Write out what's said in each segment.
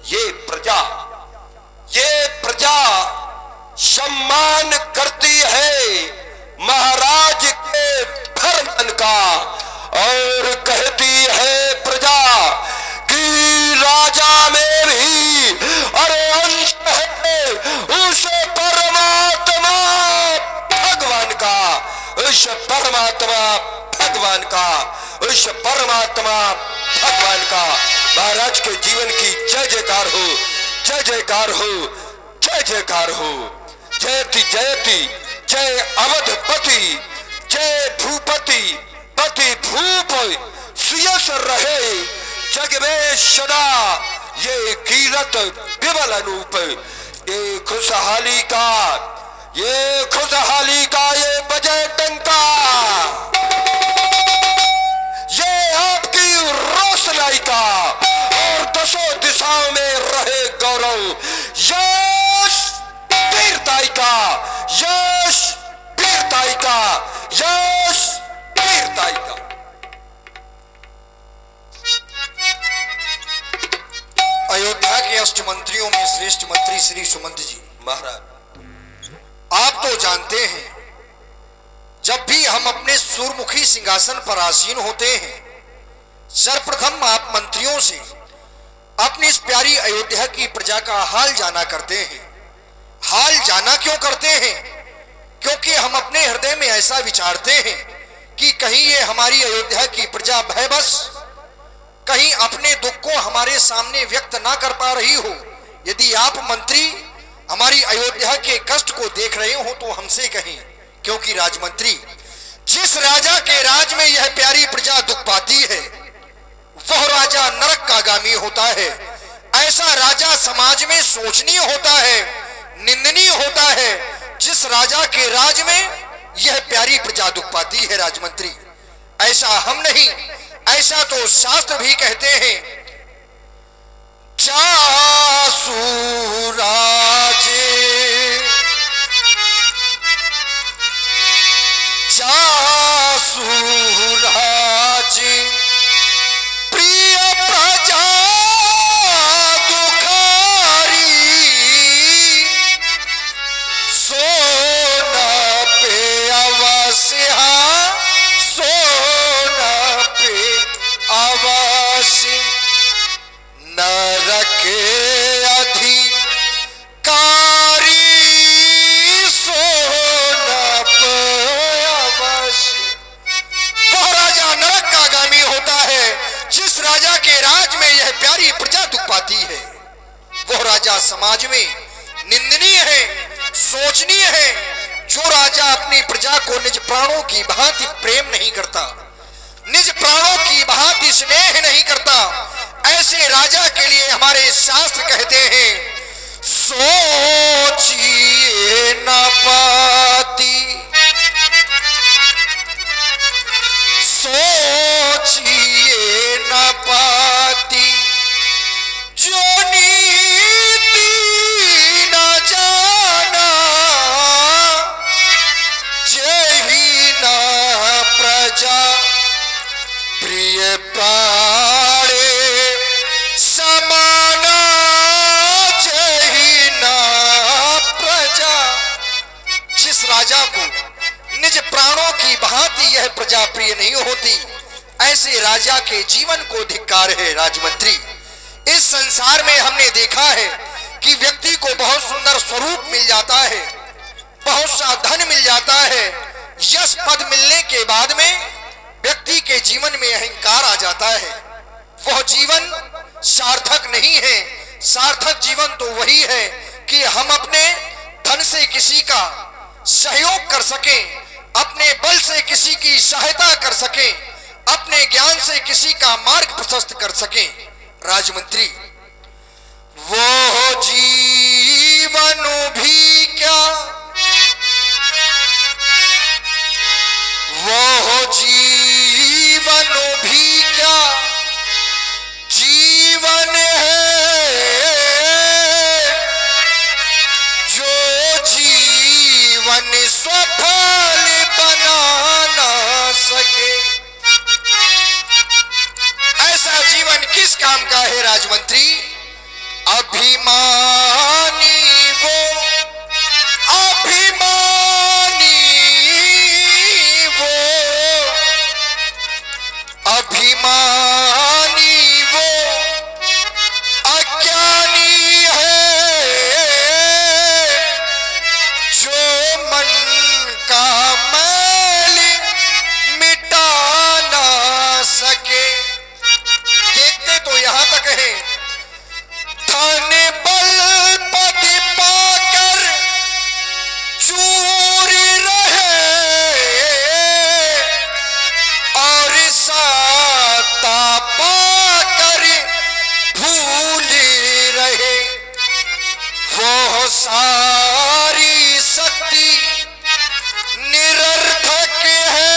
ये प्रजा सम्मान करती है महाराज के फरमान का और कहती है प्रजा कि राजा में भी अरे अंश है उस परमात्मा भगवान का, उस परमात्मा भगवान का, उस परमात्मा भगवान का। महाराज के जीवन की जय जयकार हो, जय जयकार हो, जय जयकार हो। जयति जयति जय अवधपति, जय भूपति पति भूप सुयस रहे जग में सदा। ये कीरत विमल अनूप, ये खुशहाली का, ये खुशहाली का ये बजे टंका, ये आपकी रोशनाई का और दसों दिशाओं में रहे गौरव। यश वीरताई का, यश वीरताई का, यश वीरताई का। अयोध्या के अष्टमंत्रियों में श्रेष्ठ मंत्री श्री सुमंत जी महाराज, आप तो जानते हैं जब भी हम अपने सूर्यमुखी सिंहासन पर आसीन होते हैं, सर्वप्रथम आप मंत्रियों से अपनी इस प्यारी अयोध्या की प्रजा का हाल जाना करते हैं। हाल जाना क्यों करते हैं? क्योंकि हम अपने हृदय में ऐसा विचारते हैं कि कहीं ये हमारी अयोध्या की प्रजा भयबस, कहीं अपने दुख को हमारे सामने व्यक्त ना कर पा रही हो। यदि आप मंत्री हमारी अयोध्या के कष्ट को देख रहे हो तो हमसे कहें, क्योंकि राजमंत्री जिस राजा के राज में यह प्यारी प्रजा दुख पाती है वह राजा नरक का गामी होता है। ऐसा राजा समाज में शोचनीय होता है, निंदनीय होता है, जिस राजा के राज में यह प्यारी प्रजा दुख पाती है। राजमंत्री ऐसा हम नहीं, ऐसा तो शास्त्र भी कहते हैं। जासु राजे जासु राजे प्रिय प्रजा दुखारी सोना पे अवश्य सोना पे अवश्य नरक अधिकारी सोना पे अवश्य। वह राजा नरक का गामी होता है जिस राजा के राज में यह प्यारी प्रजा दुख पाती है। वह राजा समाज में निंदनीय है, शोचनीय है, जो राजा अपनी प्रजा को निज प्राणों की भांति प्रेम नहीं करता, निज प्राणों की भांति स्नेह नहीं करता। ऐसे राजा के लिए हमारे शास्त्र कहते हैं सोचिए न पाती, सोचिए न पाती जो नीति न जाना जेहि न प्रजा प्रिय प्राणे समाना जेहि न प्रजा। जिस राजा को निज प्राणों की भांति यह प्रजा प्रिय नहीं होती, ऐसे राजा के जीवन को धिक्कार है। राजमंत्री इस संसार में हमने देखा है कि व्यक्ति को बहुत सुंदर स्वरूप मिल जाता है, बहुत सा धन मिल जाता है, यश पद मिलने के बाद में व्यक्ति के जीवन में अहंकार आ जाता है। वह जीवन सार्थक नहीं है। सार्थक जीवन तो वही है कि हम अपने धन से किसी का सहयोग कर सकें, अपने बल से किसी की सहायता कर सकें, अपने ज्ञान से किसी का मार्ग प्रशस्त कर सकें। राजमंत्री वो जीवन भी क्या, वो जीवन भी क्या जीवन है जो जीवन सफल बना ना सके। ऐसा जीवन किस काम का है राजमंत्री? और सारी शक्ति निरर्थक है,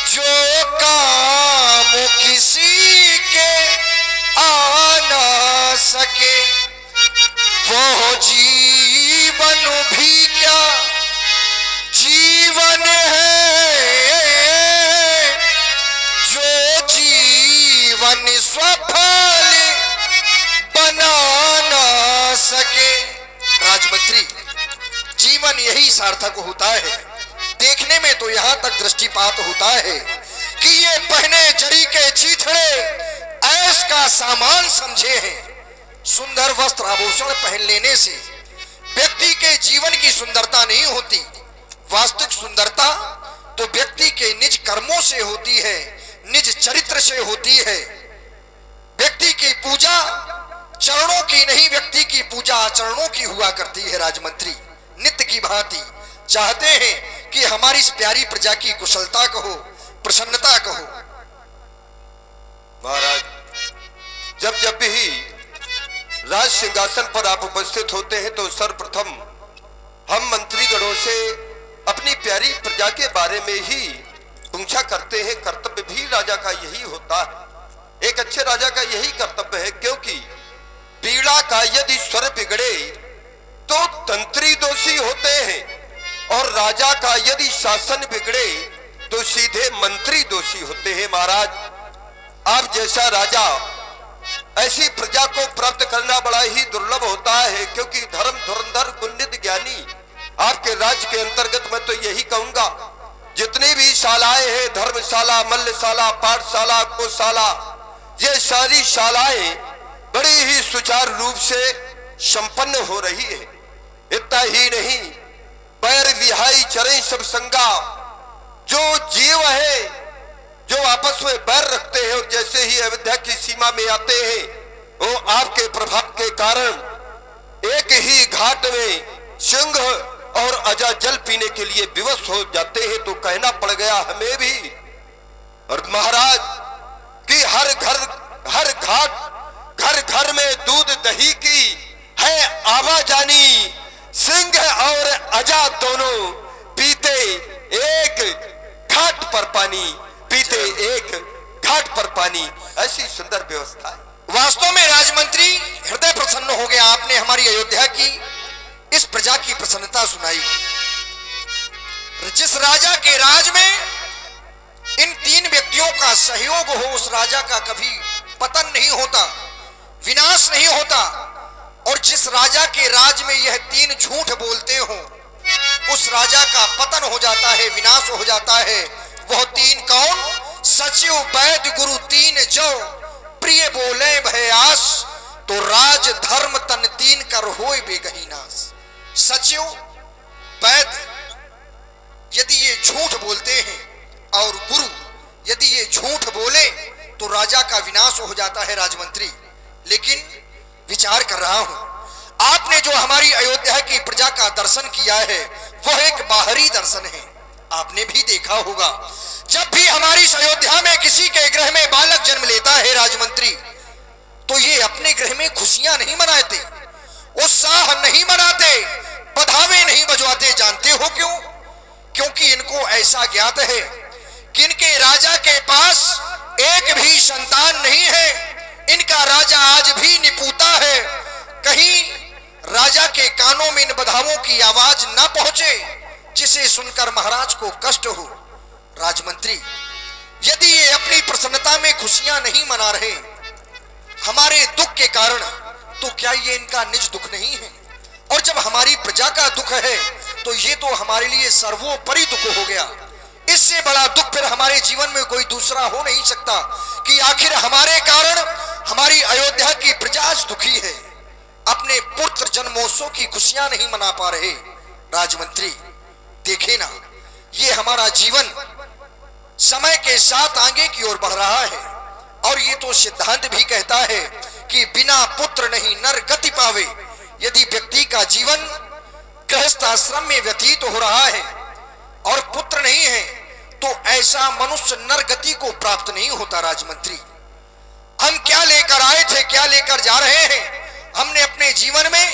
जो काम किसी के आ ना सके, वो जीवन भी क्या जीवन है, जो जीवन सफल बना ना सके। राजमंत्री, जीवन यही सार्थक होता है। देखने में तो यहां तक दृष्टिपात होता है कि ये पहने जरी के चीथड़े ऐश का सामान समझे हैं। सुंदर वस्त्र आभूषण पहन लेने से व्यक्ति के जीवन की सुंदरता नहीं होती। वास्तविक सुंदरता तो व्यक्ति के निज कर्मों से होती है, निज चरित्र से होती है। व्यक्ति की पूजा चरणों की नहीं, व्यक्ति की पूजा आचरणों की हुआ करती है। राजमंत्री, नित्य की भांति चाहते हैं कि हमारी इस प्यारी प्रजा की कुशलता कहो, प्रसन्नता कहो। महाराज, जब जब भी राज सिंहासन पर आप उपस्थित होते हैं तो सर्वप्रथम हम मंत्रीगणों से अपनी प्यारी प्रजा के बारे में ही पूछा करते हैं। कर्तव्य भी राजा का यही होता है, एक अच्छे राजा का यही कर्तव्य है, क्योंकि पीड़ा का यदि स्वर बिगड़े तो तंत्री दोषी होते हैं और राजा का यदि शासन बिगड़े तो सीधे मंत्री दोषी होते हैं। महाराज, आप जैसा राजा, ऐसी प्रजा को प्राप्त करना बड़ा ही दुर्लभ होता है, क्योंकि धर्म धुरंधर गुणनिधि ज्ञानी आपके राज्य के अंतर्गत मैं तो यही कहूंगा, जितनी भी शालाएं हैं, धर्मशाला, मल्लशाला, पाठशाला, गौशाला, ये सारी शालाएं बड़ी ही सुचारू रूप से संपन्न हो रही है। इतना ही नहीं, बैर विहाई चरण सब संगा, जो जीव है जो आपस में बैर रखते हैं और जैसे ही अयोध्या की सीमा में आते हैं, वो आपके प्रभाव के कारण एक ही घाट में सिंह और अजा जल पीने के लिए विवश हो जाते हैं। तो कहना पड़ गया हमें भी। और महाराज कि हर घाट, घर घर में दूध दही की है आवाजानी, सिंह और अजा दोनों पीते एक घाट पर पानी, पीते एक घाट पर पानी। ऐसी सुंदर व्यवस्था है। वास्तव में राजमंत्री, हृदय प्रसन्न हो गया। आपने हमारी अयोध्या की इस प्रजा की प्रसन्नता सुनाई। जिस राजा के राज में इन तीन व्यक्तियों का सहयोग हो, उस राजा का कभी पतन नहीं होता, विनाश नहीं होता। और जिस राजा के राज में यह तीन झूठ बोलते हो, उस राजा का पतन हो जाता है, विनाश हो जाता है। वह तीन कौन? सचिव, वैद्य, गुरु तीन जो प्रिय बोले भय आस, तो राज धर्म तन तीन कर होय बेगही नाश। सचिव, वैद्य यदि ये झूठ बोलते हैं और गुरु यदि ये झूठ बोले तो राजा का विनाश हो जाता है। राजमंत्री, लेकिन विचार कर रहा हूं, आपने जो हमारी अयोध्या की प्रजा का दर्शन किया है वह एक बाहरी दर्शन है। आपने भी देखा होगा, जब भी हमारी इस अयोध्या में किसी के गृह में बालक जन्म लेता है राजमंत्री, तो ये अपने गृह में खुशियां नहीं मनाते, उत्साह नहीं मनाते, बधावे नहीं बजवाते। जानते हो क्यों? क्योंकि इनको ऐसा ज्ञात है कि इनके राजा के पास एक भी संतान नहीं है। इनका राजा आज भी निपूता है। कहीं राजा के कानों में इन बधावों की आवाज ना पहुंचे जिसे सुनकर महाराज को कष्ट हो। राजमंत्री, यदि ये अपनी प्रसन्नता में खुशियां नहीं मना रहे हमारे दुख के कारण, तो क्या ये इनका निज दुख नहीं है? और जब हमारी प्रजा का दुख है तो ये तो हमारे लिए सर्वोपरि दुख हो गया। इससे बड़ा दुख फिर हमारे जीवन में कोई दूसरा हो नहीं सकता कि आखिर हमारे कारण हमारी अयोध्या की प्रजा आज दुखी है, अपने पुत्र जन्मोत्सव की खुशियां नहीं मना पा रहे। राजमंत्री, देखे ना, ये हमारा जीवन समय के साथ आगे की ओर बढ़ रहा है। और ये तो सिद्धांत भी कहता है कि बिना पुत्र नहीं नर गति पावे। यदि व्यक्ति का जीवन गृहस्थ आश्रम में व्यतीत हो रहा है और पुत्र नहीं है, तो ऐसा मनुष्य नर गति को प्राप्त नहीं होता। राजमंत्री, हम क्या लेकर आए थे, क्या लेकर जा रहे हैं? हमने अपने जीवन में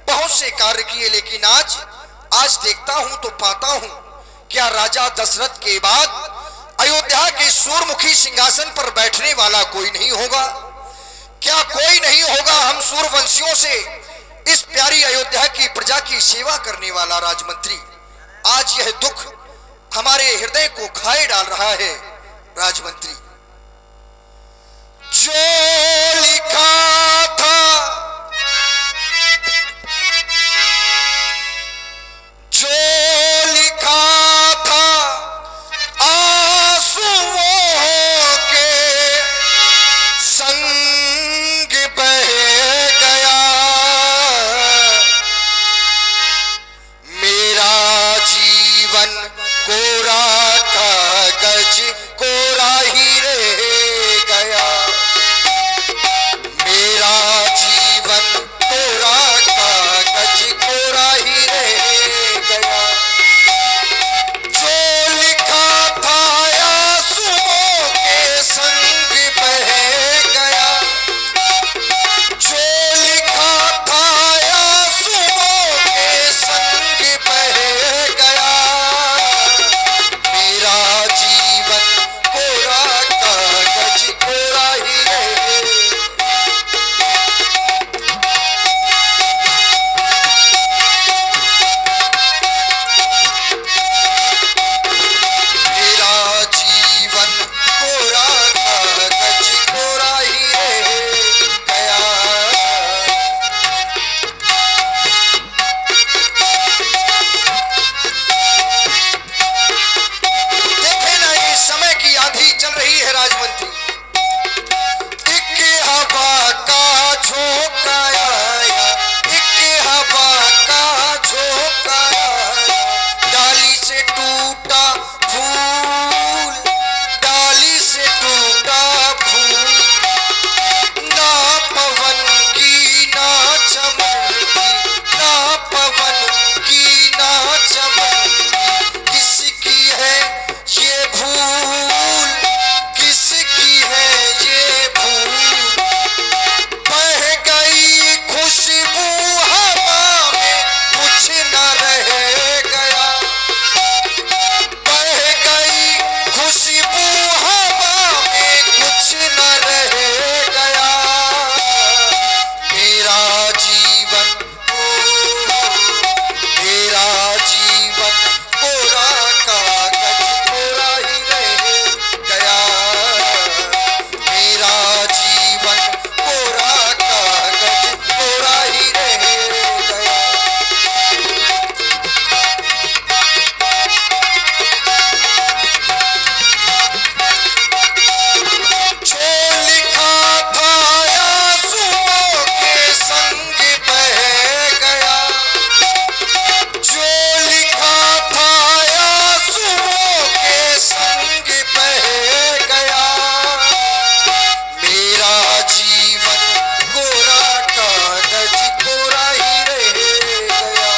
बहुत से कार्य किए, लेकिन आज देखता हूं तो पाता हूं, क्या राजा दशरथ के बाद अयोध्या के सूर्यमुखी सिंहासन पर बैठने वाला कोई नहीं होगा? क्या कोई नहीं होगा हम सूर्यवंशियों से इस प्यारी अयोध्या की प्रजा की सेवा करने वाला राजमंत्री? आज यह दुख हमारे हृदय को खाए डाल रहा है। राजमंत्री, जो लिखा था आंसुओं के संग बह गया, मेरा जीवन कोरा कागज कोरा ही रह गया, मेरा जीवन कोरा कागज कोरा ही रह गया। जो लिखा था आंसुओं के संग बह गया, जो लिखा था आंसुओं के संग बह गया, मेरा जीवन कोरा कागज कोरा ही रह गया। मेरा जीवन कोरा कागज कोरा ही रह गया। देखे ना, ये समय की आंधी चल रही है राजमंत्री। एक हवा का झोंका आया, एक हवा का झोंका आया, डाली से टूटा फूल, डाली से टूटा फूल, ना पवन की ना चमन की, ना पवन की ना चमन की, किसकी है ये भूल, किसकी है ये भूल, बह गई खुशबू हवा में कुछ न रह गया, बह गई खुशबू हवा में कुछ न रह गया, मेरा जीवन मेरा जीवन कोरा कागज कोरा ही रह गया, मेरा जीवन कोरा कागज कोरा ही रह गया। जो लिखा था आंसुओं के संग बह गया, जो लिखा था आंसुओं के संग बह गया, मेरा जीवन कोरा कागज कोरा ही रह गया,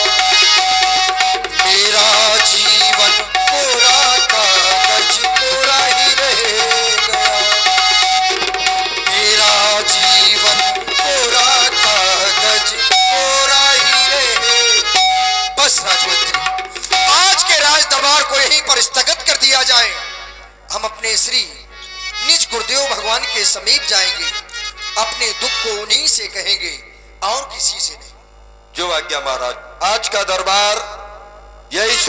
मेरा जीवन कोरा कागज कोरा ही रह गया, मेरा जीवन कोरा कागज कोरा ही रह। बस राजमंत्री, आज के राज दरबार को यहीं पर स्थगित कर दिया जाए। हम अपने श्री निज गुरुदेव भगवान के समीप जाएंगे, अपने दुख को उन्हीं से कहेंगे और किसी से नहीं। जो आज्ञा महाराज। आज का दरबार यही से